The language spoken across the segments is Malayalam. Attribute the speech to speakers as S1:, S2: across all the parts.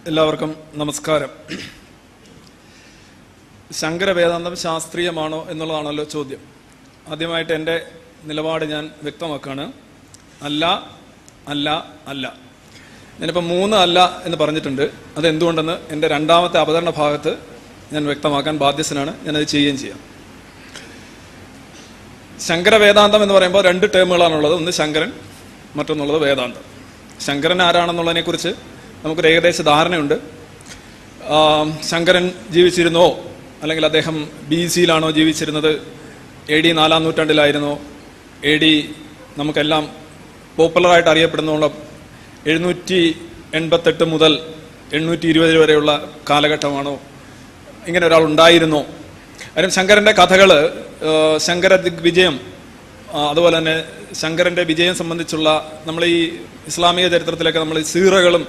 S1: എല്ലാവർക്കും നമസ്കാരം. ശങ്കരവേദാന്തം ശാസ്ത്രീയമാണോ എന്നുള്ളതാണല്ലോ ചോദ്യം. ആദ്യമായിട്ട് എൻ്റെ നിലപാട് ഞാൻ വ്യക്തമാക്കുകയാണ്. അല്ല അല്ല അല്ല. ഞാനിപ്പോൾ 3 അല്ല എന്ന് പറഞ്ഞിട്ടുണ്ട്. അതെന്തുകൊണ്ടെന്ന് എൻ്റെ രണ്ടാമത്തെ അവതരണ ഭാഗത്ത് ഞാൻ വ്യക്തമാക്കാൻ ബാധ്യസ്ഥനാണ്. ഞാനത് ചെയ്യുകയും ചെയ്യാം. ശങ്കരവേദാന്തം എന്ന് പറയുമ്പോൾ 2 ടേമുകളാണുള്ളത്. ഒന്ന് ശങ്കരൻ, മറ്റൊന്നുള്ളത് വേദാന്തം. ശങ്കരൻ ആരാണെന്നുള്ളതിനെക്കുറിച്ച് നമുക്കൊരു ഏകദേശ ധാരണയുണ്ട്. ശങ്കരൻ ജീവിച്ചിരുന്നോ, അല്ലെങ്കിൽ അദ്ദേഹം BC-യിലാണോ ജീവിച്ചിരുന്നത്, AD 4-ാം നൂറ്റാണ്ടിലായിരുന്നോ, AD നമുക്കെല്ലാം പോപ്പുലറായിട്ട് അറിയപ്പെടുന്നുള്ള 788 മുതൽ 820 വരെയുള്ള കാലഘട്ടമാണോ, ഇങ്ങനെ ഒരാൾ ഉണ്ടായിരുന്നോ? കാര്യം ശങ്കരൻ്റെ കഥകൾ, ശങ്കര ദിഗ്വിജയം, അതുപോലെ തന്നെ ശങ്കരൻ്റെ വിജയം സംബന്ധിച്ചുള്ള നമ്മൾ ഈ ഇസ്ലാമിക ചരിത്രത്തിലൊക്കെ നമ്മൾ സീറകളും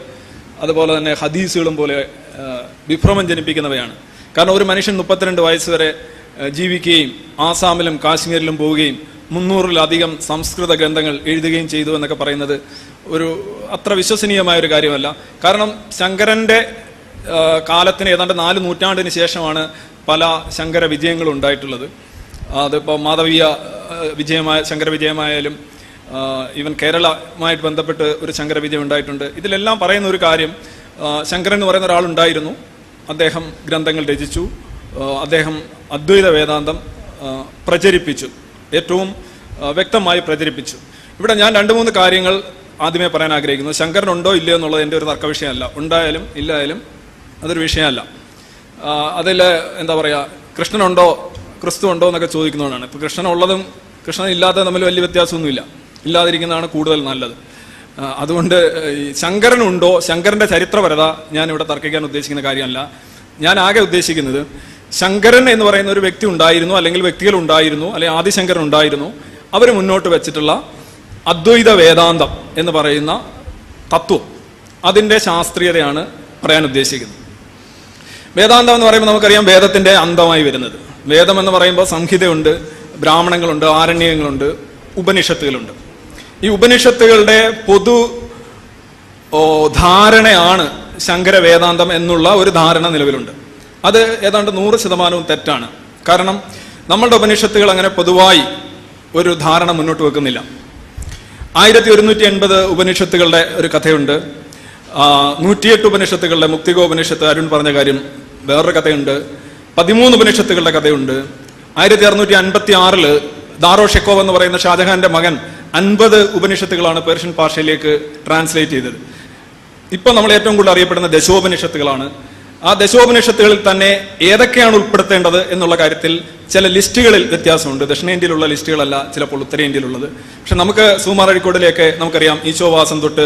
S1: അതുപോലെ തന്നെ ഹദീസുകളും പോലെ വിഭ്രമം ജനിപ്പിക്കുന്നവയാണ്. കാരണം ഒരു മനുഷ്യൻ 32 വയസ്സ് വരെ ജീവിക്കുകയും ആസാമിലും കാശ്മീരിലും പോവുകയും 300-ലധികം സംസ്കൃത ഗ്രന്ഥങ്ങൾ എഴുതുകയും ചെയ്തു എന്നൊക്കെ പറയുന്നത് ഒരു അത്ര വിശ്വസനീയമായ ഒരു കാര്യമല്ല. കാരണം ശങ്കരൻ്റെ കാലത്തിന് ഏതാണ്ട് 4 നൂറ്റാണ്ടിന് ശേഷമാണ് പല ശങ്കര വിജയങ്ങളും ഉണ്ടായിട്ടുള്ളത്. അതിപ്പോൾ മാധവീയ വിജയമായ ശങ്കര വിജയമായാലും ഈവൻ കേരളമായിട്ട് ബന്ധപ്പെട്ട് ഒരു ശങ്കര വിജയം ഉണ്ടായിട്ടുണ്ട്. ഇതിലെല്ലാം പറയുന്ന ഒരു കാര്യം, ശങ്കരൻ എന്ന് പറയുന്ന ഒരാളുണ്ടായിരുന്നു. അദ്ദേഹം ഗ്രന്ഥങ്ങൾ രചിച്ചു. അദ്ദേഹം അദ്വൈത വേദാന്തം പ്രചരിപ്പിച്ചു, ഏറ്റവും വ്യക്തമായി പ്രചരിപ്പിച്ചു. ഇവിടെ ഞാൻ 2-3 കാര്യങ്ങൾ ആദ്യമേ പറയാൻ ആഗ്രഹിക്കുന്നു. ശങ്കരനുണ്ടോ ഇല്ലയോ എന്നുള്ളത് എൻ്റെ ഒരു തർക്ക വിഷയമല്ല. ഉണ്ടായാലും ഇല്ലായാലും അതൊരു വിഷയമല്ല. അതിൽ എന്താ പറയുക, കൃഷ്ണനുണ്ടോ ക്രിസ്തു ഉണ്ടോ എന്നൊക്കെ ചോദിക്കുന്നതാണ്. ഇപ്പോൾ കൃഷ്ണനുള്ളതും കൃഷ്ണൻ ഇല്ലാത്തതും തമ്മിൽ വലിയ വ്യത്യാസമൊന്നുമില്ല. ഇല്ലാതിരിക്കുന്നതാണ് കൂടുതൽ നല്ലത്. അതുകൊണ്ട് ശങ്കരനുണ്ടോ, ശങ്കരൻ്റെ ചരിത്രപരത ഞാനിവിടെ തർക്കിക്കാൻ ഉദ്ദേശിക്കുന്ന കാര്യമല്ല. ഞാൻ ആകെ ഉദ്ദേശിക്കുന്നത്, ശങ്കരൻ എന്ന് പറയുന്ന ഒരു വ്യക്തി ഉണ്ടായിരുന്നു, അല്ലെങ്കിൽ വ്യക്തികൾ ഉണ്ടായിരുന്നു, അല്ലെങ്കിൽ ആദിശങ്കരൻ ഉണ്ടായിരുന്നു. അവർ മുന്നോട്ട് വെച്ചിട്ടുള്ള അദ്വൈത വേദാന്തം എന്ന് പറയുന്ന തത്വം, അതിൻ്റെ ശാസ്ത്രീയതയാണ് പറയാൻ ഉദ്ദേശിക്കുന്നത്. വേദാന്തം എന്ന് പറയുമ്പോൾ നമുക്കറിയാം വേദത്തിൻ്റെ അന്തമായി വരുന്നത്. വേദം എന്ന് പറയുമ്പോൾ സംഹിതയുണ്ട്, ബ്രാഹ്മണങ്ങളുണ്ട്, ആരണ്യങ്ങളുണ്ട്, ഉപനിഷത്തുകളുണ്ട്. ഈ ഉപനിഷത്തുകളുടെ പൊതു ധാരണയാണ് ശങ്കര വേദാന്തം എന്നുള്ള ഒരു ധാരണ നിലവിലുണ്ട്. അത് ഏതാണ്ട് 100% തെറ്റാണ്. കാരണം നമ്മളുടെ ഉപനിഷത്തുകൾ അങ്ങനെ പൊതുവായി ഒരു ധാരണ മുന്നോട്ട് വെക്കുന്നില്ല. 1180 ഉപനിഷത്തുകളുടെ ഒരു കഥയുണ്ട്. 108 ഉപനിഷത്തുകളുടെ, മുക്തികോപനിഷത്ത് അരുൺ പറഞ്ഞ കാര്യം വേറൊരു കഥയുണ്ട്. 13 ഉപനിഷത്തുകളുടെ കഥയുണ്ട്. 1656 ദാറോ ഷെക്കോവ് എന്ന് പറയുന്ന ഷാജഹാന്റെ മകൻ 50 ഉപനിഷത്തുകളാണ് പേർഷ്യൻ ഭാഷയിലേക്ക് ട്രാൻസ്ലേറ്റ് ചെയ്തത്. ഇപ്പോൾ നമ്മൾ ഏറ്റവും കൂടുതൽ അറിയപ്പെടുന്ന ദശോപനിഷത്തുകളാണ്. ആ ദശോപനിഷത്തുകളിൽ തന്നെ ഏതൊക്കെയാണ് ഉൾപ്പെടുത്തേണ്ടത് എന്നുള്ള കാര്യത്തിൽ ചില ലിസ്റ്റുകളിൽ വ്യത്യാസമുണ്ട്. ദക്ഷിണേന്ത്യയിലുള്ള ലിസ്റ്റുകളല്ല ചിലപ്പോൾ ഉത്തരേന്ത്യയിലുള്ളത്. പക്ഷെ നമുക്ക് സുകുമാരഴിക്കോടിലേക്ക് നമുക്കറിയാം ഈശോവാസം തൊട്ട്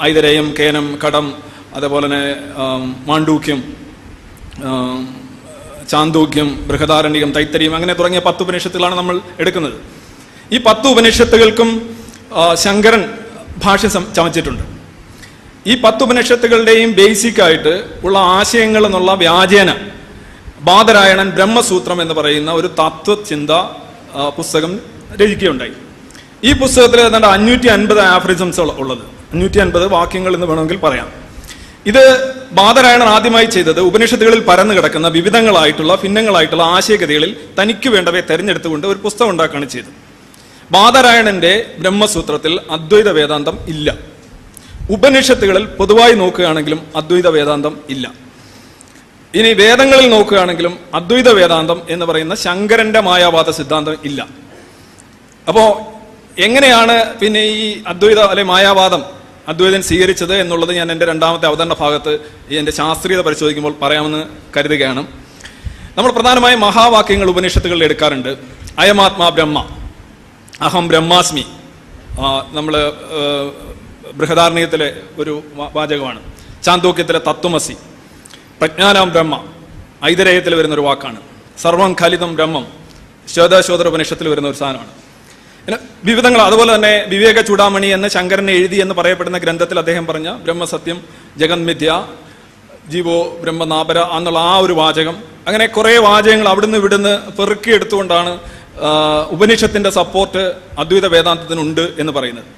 S1: ഐതരേയം, കേനം, കടം, അതേപോലെ തന്നെ മാണ്ഡൂക്യം, ചാന്തോക്യം, ബൃഹദാരണ്യം, തൈത്തരീയം, അങ്ങനെ തുടങ്ങിയ 10 ഉപനിഷത്തുകളാണ് നമ്മൾ എടുക്കുന്നത്. ഈ 10 ഉപനിഷത്തുകൾക്കും ശങ്കരൻ ഭാഷ്യം ചമച്ചിട്ടുണ്ട്. ഈ 10 ഉപനിഷത്തുകളുടെയും ബേസിക്കായിട്ട് ഉള്ള ആശയങ്ങൾ എന്നുള്ള വ്യാജേന ബാദരായണൻ ബ്രഹ്മസൂത്രം എന്ന് പറയുന്ന ഒരു തത്വചിന്ത പുസ്തകം രചിക്കുകയുണ്ടായി. ഈ പുസ്തകത്തിൽ ഏതാണ്ട് 550 ആഫറിസംസ് ഉള്ളത്, 550 വാക്യങ്ങൾ എന്ന് വേണമെങ്കിൽ പറയാം. ഇത് ബാദരായണൻ ആദ്യമായി ചെയ്തത് ഉപനിഷത്തുകളിൽ പരന്നു കിടക്കുന്ന വിവിധങ്ങളായിട്ടുള്ള ഭിന്നങ്ങളായിട്ടുള്ള ആശയഗതികളിൽ തനിക്ക് വേണ്ടവയെ തെരഞ്ഞെടുത്തുകൊണ്ട് ഒരു പുസ്തകം ഉണ്ടാക്കുകയാണ് ചെയ്തത്. ബാദരായണന്റെ ബ്രഹ്മസൂത്രത്തിൽ അദ്വൈത വേദാന്തം ഇല്ല. ഉപനിഷത്തുകളിൽ പൊതുവായി നോക്കുകയാണെങ്കിലും അദ്വൈത വേദാന്തം ഇല്ല. ഇനി വേദങ്ങളിൽ നോക്കുകയാണെങ്കിലും അദ്വൈത വേദാന്തം എന്ന് പറയുന്ന ശങ്കരന്റെ മായാവാദ സിദ്ധാന്തം ഇല്ല. അപ്പോ എങ്ങനെയാണ് പിന്നെ ഈ അദ്വൈത അല്ലെ മായാവാദം അദ്വൈതൻ സ്വീകരിച്ചത് എന്നുള്ളത് ഞാൻ എൻ്റെ രണ്ടാമത്തെ അവതരണ ഭാഗത്ത് എൻ്റെ ശാസ്ത്രീയത പരിശോധിക്കുമ്പോൾ പറയാമെന്ന് കരുതുകയാണ്. നമ്മൾ പ്രധാനമായും മഹാവാക്യങ്ങൾ ഉപനിഷത്തുകളിൽ എടുക്കാറുണ്ട്. അയമാത്മാ ബ്രഹ്മ, അഹം ബ്രഹ്മാസ്മി, നമ്മൾ ബൃഹദാരണ്യത്തിലെ ഒരു വാചകമാണ്. ചാന്തോക്യത്തിലെ തത്വമസി, പ്രജ്ഞാനാം ബ്രഹ്മ ഐതരേയത്തിൽ വരുന്നൊരു വാക്കാണ്. സർവം ഖലിതം ബ്രഹ്മം ശ്വേതശോധര ഉപനിഷത്തിൽ വരുന്ന ഒരു സാധനമാണ്. വിവിധങ്ങൾ. അതുപോലെ തന്നെ വിവേക ചൂടാമണി എന്ന ശങ്കരനെ എഴുതി എന്ന് പറയപ്പെടുന്ന ഗ്രന്ഥത്തിൽ അദ്ദേഹം പറഞ്ഞ ബ്രഹ്മസത്യം, ജഗന്മിഥ്യ, ജീവോ ബ്രഹ്മനാപര എന്നുള്ള ആ ഒരു വാചകം, അങ്ങനെ കുറേ വാചകങ്ങൾ അവിടുന്ന് ഇവിടുന്ന് പെറുക്കിയെടുത്തുകൊണ്ടാണ് ഉപനിഷത്തിന്റെ സപ്പോർട്ട് അദ്വൈത വേദാന്തത്തിനുണ്ട് എന്ന് പറയുന്നത്.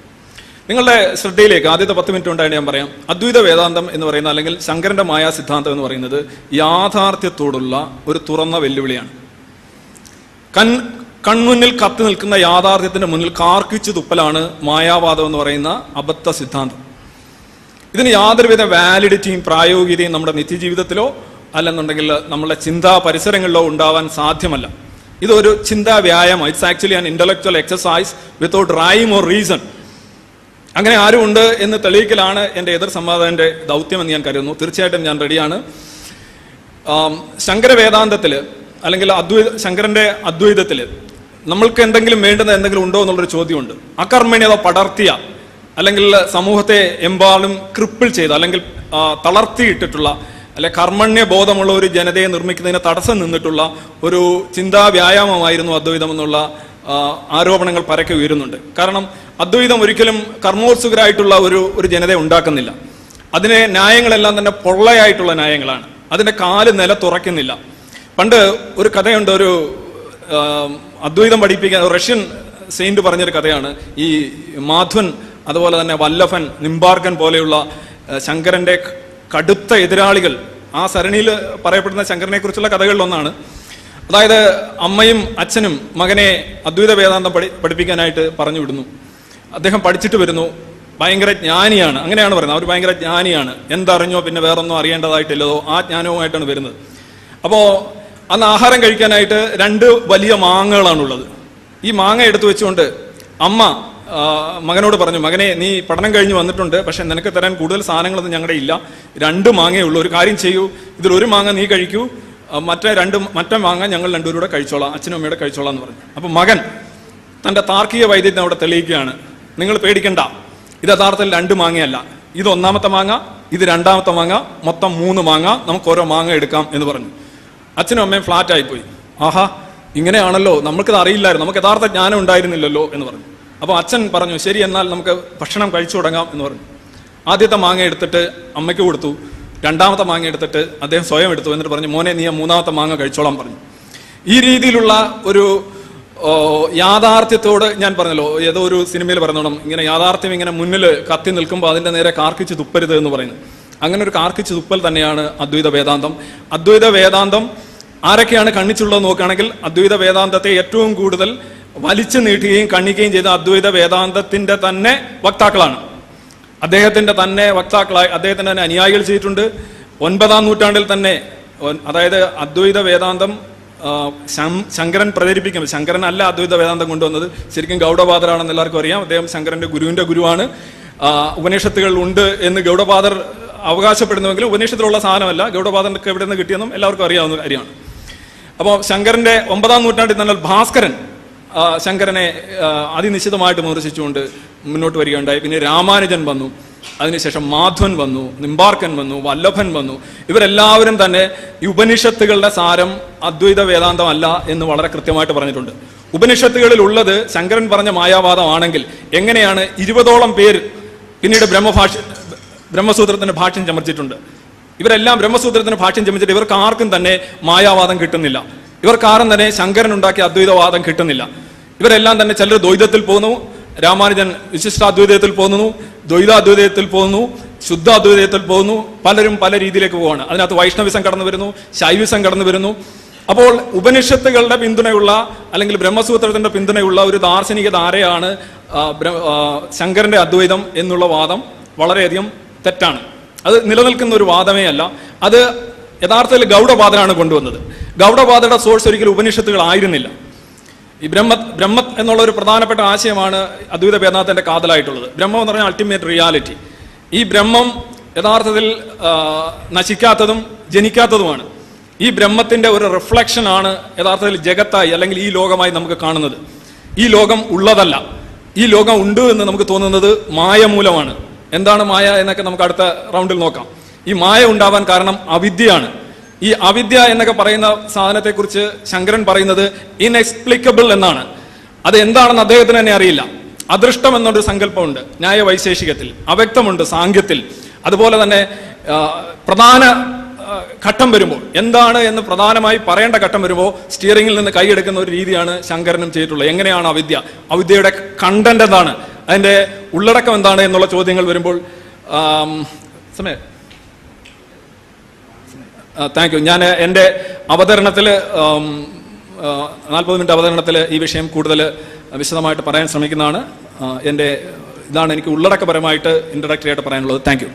S1: നിങ്ങളുടെ ശ്രദ്ധയിലേക്ക് ആദ്യത്തെ 10 മിനിറ്റ് ഉണ്ടായിട്ട് ഞാൻ പറയാം. അദ്വൈത വേദാന്തം എന്ന് പറയുന്ന അല്ലെങ്കിൽ ശങ്കരന്റെ മായാ സിദ്ധാന്തം എന്ന് പറയുന്നത് യാഥാർത്ഥ്യത്തോടുള്ള ഒരു തുറന്ന വെല്ലുവിളിയാണ്. കൺമുന്നിൽ കത്തി നിൽക്കുന്ന യാഥാർത്ഥ്യത്തിന്റെ മുന്നിൽ കാർക്കിച്ചു തുപ്പലാണ് മായാവാദം എന്ന് പറയുന്ന അബദ്ധ സിദ്ധാന്തം. ഇതിന് യാതൊരുവിധ വാലിഡിറ്റിയും പ്രായോഗികതയും നമ്മുടെ നിത്യജീവിതത്തിലോ അല്ലെന്നുണ്ടെങ്കിൽ നമ്മളുടെ ചിന്താ പരിസരങ്ങളിലോ ഉണ്ടാവാൻ സാധ്യമല്ല. ഇതൊരു ചിന്താ വ്യായാമം. It's actually an intellectual exercise without rhyme or reason. അങ്ങനെ ആരും ഉണ്ട് എന്ന് തെളിയിക്കലാണ് എൻ്റെ എതിർ സംവാദകന്റെ ദൗത്യമെന്ന് ഞാൻ കരുതുന്നു. തീർച്ചയായിട്ടും ഞാൻ റെഡിയാണ്. ശങ്കര വേദാന്തത്തിൽ അല്ലെങ്കിൽ ശങ്കരന്റെ അദ്വൈതത്തിൽ നമ്മൾക്ക് എന്തെങ്കിലും വേണ്ടുന്ന എന്തെങ്കിലും ഉണ്ടോ എന്നുള്ളൊരു ചോദ്യമുണ്ട്. അകർമ്മണ്യത പടർത്തിയ അല്ലെങ്കിൽ സമൂഹത്തെ എമ്പാടും ക്രിപ്പിൾ ചെയ്ത അല്ലെങ്കിൽ തളർത്തിയിട്ടിട്ടുള്ള അല്ലെ കർമ്മണ്യ ബോധമുള്ള ഒരു ജനതയെ നിർമ്മിക്കുന്നതിന് തടസ്സം നിന്നിട്ടുള്ള ഒരു ചിന്താ വ്യായാമമായിരുന്നു അദ്വൈതം എന്നുള്ള ആരോപണങ്ങൾ പരക്കെ ഉയരുന്നുണ്ട്. കാരണം അദ്വൈതം ഒരിക്കലും കർമ്മോത്സുകരായിട്ടുള്ള ഒരു ജനതയെ ഉണ്ടാക്കുന്നില്ല. അതിനെ ന്യായങ്ങളെല്ലാം തന്നെ പൊള്ളയായിട്ടുള്ള ന്യായങ്ങളാണ്. അതിന്റെ കാല് നിലത്തുറയ്ക്കുന്നില്ല. പണ്ട് ഒരു കഥയുണ്ട്. ഒരു അദ്വൈതം പഠിപ്പിക്കാൻ റഷ്യൻ സെയിന്റ് പറഞ്ഞൊരു കഥയാണ്. ഈ മാധ്വൻ അതുപോലെ തന്നെ വല്ലഭൻ, നിംബാർക്കൻ പോലെയുള്ള ശങ്കരന്റെ കടുത്ത എതിരാളികൾ ആ സരണിയിൽ പറയപ്പെടുന്ന ശങ്കരനെ കുറിച്ചുള്ള കഥകളിലൊന്നാണ്. അതായത് അമ്മയും അച്ഛനും മകനെ അദ്വൈത വേദാന്തം പഠിപ്പിക്കാനായിട്ട് പറഞ്ഞു വിടുന്നു. അദ്ദേഹം പഠിച്ചിട്ട് വരുന്നു. ഭയങ്കര ജ്ഞാനിയാണ്, അങ്ങനെയാണ് പറയുന്നത്. അവർ ഭയങ്കര ജ്ഞാനിയാണ്, എന്തറിഞ്ഞോ പിന്നെ വേറൊന്നും അറിയേണ്ടതായിട്ടില്ലതോ ആ ജ്ഞാനവുമായിട്ടാണ് വരുന്നത്. അപ്പോൾ അന്ന് ആഹാരം കഴിക്കാനായിട്ട് 2 വലിയ മാങ്ങകളാണുള്ളത്. ഈ മാങ്ങ എടുത്തു വെച്ചുകൊണ്ട് അമ്മ മകനോട് പറഞ്ഞു, മകനെ നീ പഠനം കഴിഞ്ഞ് വന്നിട്ടുണ്ട്, പക്ഷെ നിനക്ക് തരാൻ കൂടുതൽ സാധനങ്ങളൊന്നും ഞങ്ങളുടെ ഇല്ല, 2 മാങ്ങയേ ഉള്ളൂ. ഒരു കാര്യം ചെയ്യൂ, ഇതിൽ 1 മാങ്ങ നീ കഴിക്കൂ, മറ്റേ മാങ്ങ ഞങ്ങൾ 2 പേരും കൂടെ കഴിച്ചോളാം, അച്ഛനും അമ്മയുടെ കഴിച്ചോളാം എന്ന് പറഞ്ഞു. അപ്പൊ മകൻ തന്റെ താർക്കിക വൈദ്യത്തെ അവിടെ തെളിയിക്കുകയാണ്. നിങ്ങൾ പേടിക്കണ്ട, ഇത് യഥാർത്ഥത്തിൽ 2 മാങ്ങയല്ല, ഇത് 1ാമത്തെ മാങ്ങ, ഇത് 2ാമത്തെ മാങ്ങ, മൊത്തം 3 മാങ്ങ, നമുക്ക് ഓരോ മാങ്ങ എടുക്കാം എന്ന് പറഞ്ഞു. അച്ഛനും അമ്മയും ഫ്ലാറ്റ് ആയിപ്പോയി. ആഹാ, ഇങ്ങനെയാണല്ലോ, നമുക്കത് അറിയില്ലായിരുന്നു, നമുക്ക് യഥാർത്ഥ ജ്ഞാനം ഉണ്ടായിരുന്നില്ലല്ലോ എന്ന് പറഞ്ഞു. അപ്പോൾ അച്ഛൻ പറഞ്ഞു, ശരി, എന്നാൽ നമുക്ക് ഭക്ഷണം കഴിച്ചു തുടങ്ങാം എന്ന് പറഞ്ഞു. ആദ്യത്തെ മാങ്ങ എടുത്തിട്ട് അമ്മയ്ക്ക് കൊടുത്തു. 2ാമത്തെ മാങ്ങ എടുത്തിട്ട് അദ്ദേഹം സ്വയം എടുത്തു. എന്നിട്ട് പറഞ്ഞു, മോനെ നീ 3ാമത്തെ മാങ്ങ കഴിച്ചോളാം പറഞ്ഞു. ഈ രീതിയിലുള്ള ഒരു യാഥാർത്ഥ്യത്തോട് ഞാൻ പറഞ്ഞല്ലോ, ഏതോ ഒരു സിനിമയിൽ പറഞ്ഞോണം, ഇങ്ങനെ യാഥാർത്ഥ്യം ഇങ്ങനെ മുന്നിൽ കത്തി നിൽക്കുമ്പോൾ അതിന്റെ നേരെ കാർക്കിച്ച് തുപ്പരുത് എന്ന് പറയുന്നത്. അങ്ങനെ ഒരു കാർക്കിച്ച് തുപ്പൽ തന്നെയാണ് അദ്വൈത വേദാന്തം. അദ്വൈത വേദാന്തം ആരൊക്കെയാണ് കണ്ണിച്ചുള്ളത് നോക്കുകയാണെങ്കിൽ, അദ്വൈത വേദാന്തത്തെ ഏറ്റവും കൂടുതൽ വലിച്ചു നീട്ടുകയും കണ്ണിക്കുകയും ചെയ്ത അദ്വൈത വേദാന്തത്തിന്റെ തന്നെ വക്താക്കളാണ്. അദ്ദേഹത്തിന്റെ തന്നെ വക്താക്കളായി അദ്ദേഹത്തിന്റെ തന്നെ അനുയായികൾ ചെയ്തിട്ടുണ്ട്. 9ാം നൂറ്റാണ്ടിൽ തന്നെ, അതായത് അദ്വൈത വേദാന്തം ശങ്കരൻ പ്രചരിപ്പിക്കുന്നത്, ശങ്കരൻ അല്ല അദ്വൈത വേദാന്തം കൊണ്ടുവന്നത്, ശരിക്കും ഗൗഡപാദരാണെന്ന് എല്ലാവർക്കും അറിയാം. അദ്ദേഹം ശങ്കരന്റെ ഗുരുവിന്റെ ഗുരുവാണ്. ഉപനിഷത്തുകൾ ഉണ്ട് എന്ന് ഗൗഡപാദർ അവകാശപ്പെടുന്നുവെങ്കിലും ഉപനിഷത്തിലുള്ള സാധനമല്ല, ഗൗഡപാദർക്ക് എവിടെ നിന്ന് കിട്ടിയെന്നും എല്ലാവർക്കും അറിയാവുന്ന കാര്യമാണ്. അപ്പോൾ ശങ്കരന്റെ 9ാം നൂറ്റാണ്ടിൽ തന്നെ ഭാസ്കരൻ ശങ്കരനെ അതിനിശ്ചിതമായിട്ട് വിമർശിച്ചുകൊണ്ട് മുന്നോട്ട് വരികയുണ്ടായി. പിന്നെ രാമാനുജൻ വന്നു, അതിനുശേഷം മാധ്വൻ വന്നു, നിംബാർക്കൻ വന്നു, വല്ലഭൻ വന്നു. ഇവരെല്ലാവരും തന്നെ ഈ ഉപനിഷത്തുകളുടെ സാരം അദ്വൈത വേദാന്തം അല്ല എന്ന് വളരെ കൃത്യമായിട്ട് പറഞ്ഞിട്ടുണ്ട്. ഉപനിഷത്തുകളിൽ ഉള്ളത് ശങ്കരൻ പറഞ്ഞ മായാവാദമാണെങ്കിൽ എങ്ങനെയാണ് 20ഓളം പേര് പിന്നീട് ബ്രഹ്മസൂത്രത്തിന് ഭാഷ്യം ചമച്ചിട്ടുണ്ട്. ഇവരെല്ലാം ബ്രഹ്മസൂത്രത്തിന് ഭാഷ്യം ചമച്ചിട്ട് ഇവർക്ക് ആർക്കും തന്നെ മായാവാദം കിട്ടുന്നില്ല. ഇവർക്കാരും തന്നെ ശങ്കരൻ ഉണ്ടാക്കിയ അദ്വൈതവാദം കിട്ടുന്നില്ല. ഇവരെല്ലാം തന്നെ ചിലർ ദ്വൈതത്തിൽ പോകുന്നു, രാമാനുജൻ വിശിഷ്ടാദ്വൈതത്തിൽ പോകുന്നു, ദ്വൈതാദ്വൈതത്തിൽ പോകുന്നു, ശുദ്ധാദ്വൈതത്തിൽ പോകുന്നു, പലരും പല രീതിയിലേക്ക് പോവാണ്. അതിനകത്ത് വൈഷ്ണവിസം കടന്നു വരുന്നു, ശൈവിസം കടന്നു വരുന്നു. അപ്പോൾ ഉപനിഷത്തുകളുടെ പിന്തുണയുള്ള അല്ലെങ്കിൽ ബ്രഹ്മസൂത്രത്തിന്റെ പിന്തുണയുള്ള ഒരു ദാർശനിക ധാരയാണ് ശങ്കരന്റെ അദ്വൈതം എന്നുള്ള വാദം വളരെയധികം തെറ്റാണ്. അത് നിലനിൽക്കുന്ന ഒരു വാദമേ അല്ല. അത് യഥാർത്ഥത്തിൽ ഗൗഡപാദരാണ് കൊണ്ടുവന്നത്. ഗൗഡപാദരുടെ സോഴ്സ് ഒരിക്കലും ഉപനിഷത്തുകളായിരുന്നില്ല. ഈ ബ്രഹ്മ എന്നുള്ള ഒരു പ്രധാനപ്പെട്ട ആശയമാണ് അദ്വൈത വേദാന്തത്തിന്റെ കാതലായിട്ടുള്ളത്. ബ്രഹ്മം എന്ന് പറഞ്ഞാൽ അൾട്ടിമേറ്റ് റിയാലിറ്റി. ഈ ബ്രഹ്മം യഥാർത്ഥത്തിൽ നശിക്കാത്തതും ജനിക്കാത്തതുമാണ്. ഈ ബ്രഹ്മത്തിന്റെ ഒരു റിഫ്ലക്ഷൻ ആണ് യഥാർത്ഥത്തിൽ ജഗത്തായി അല്ലെങ്കിൽ ഈ ലോകമായി നമുക്ക് കാണുന്നത്. ഈ ലോകം ഉള്ളതല്ല, ഈ ലോകം ഉണ്ട് എന്ന് നമുക്ക് തോന്നുന്നത് മായ മൂലമാണ്. എന്താണ് മായ എന്നൊക്കെ നമുക്ക് അടുത്ത റൗണ്ടിൽ നോക്കാം. ഈ മായ ഉണ്ടാവാൻ കാരണം അവിദ്യയാണ്. ഈ അവിദ്യ എന്നൊക്കെ പറയുന്ന സാധനത്തെക്കുറിച്ച് ശങ്കരൻ പറയുന്നത് ഇൻഎക്സ്പ്ലിക്കബിൾ എന്നാണ്. അത് എന്താണെന്ന് അദ്ദേഹത്തിന് തന്നെ അറിയില്ല. അദൃഷ്ടം എന്നൊരു സങ്കല്പമുണ്ട് ന്യായവൈശേഷികത്തിൽ, അവ്യക്തമുണ്ട് സാങ്ക്യത്തിൽ. അതുപോലെ തന്നെ പ്രധാന ഘട്ടം വരുമ്പോൾ എന്താണ് എന്ന് പ്രധാനമായി പറയേണ്ട ഘട്ടം വരുമ്പോൾ സ്റ്റിയറിംഗിൽ നിന്ന് കൈയെടുക്കുന്ന ഒരു രീതിയാണ് ശങ്കരനും ചെയ്തിട്ടുള്ളത്. എങ്ങനെയാണ് അവിദ്യ, അവിദ്യയുടെ കണ്ടന്റ് എന്താണ്, അതിൻ്റെ ഉള്ളടക്കം എന്താണ് എന്നുള്ള ചോദ്യങ്ങൾ വരുമ്പോൾ സമയം താങ്ക് യു. ഞാൻ എൻ്റെ അവതരണത്തിൽ 40 മിനിറ്റ് അവതരണത്തിൽ ഈ വിഷയം കൂടുതൽ വിശദമായിട്ട് പറയാൻ ശ്രമിക്കുന്നതാണ്. ഇതാണ് എനിക്ക് ഉള്ളടക്കപരമായിട്ട് ഇൻട്രഡക്ടറി ആയിട്ട് പറയാനുള്ളത്. Thank you.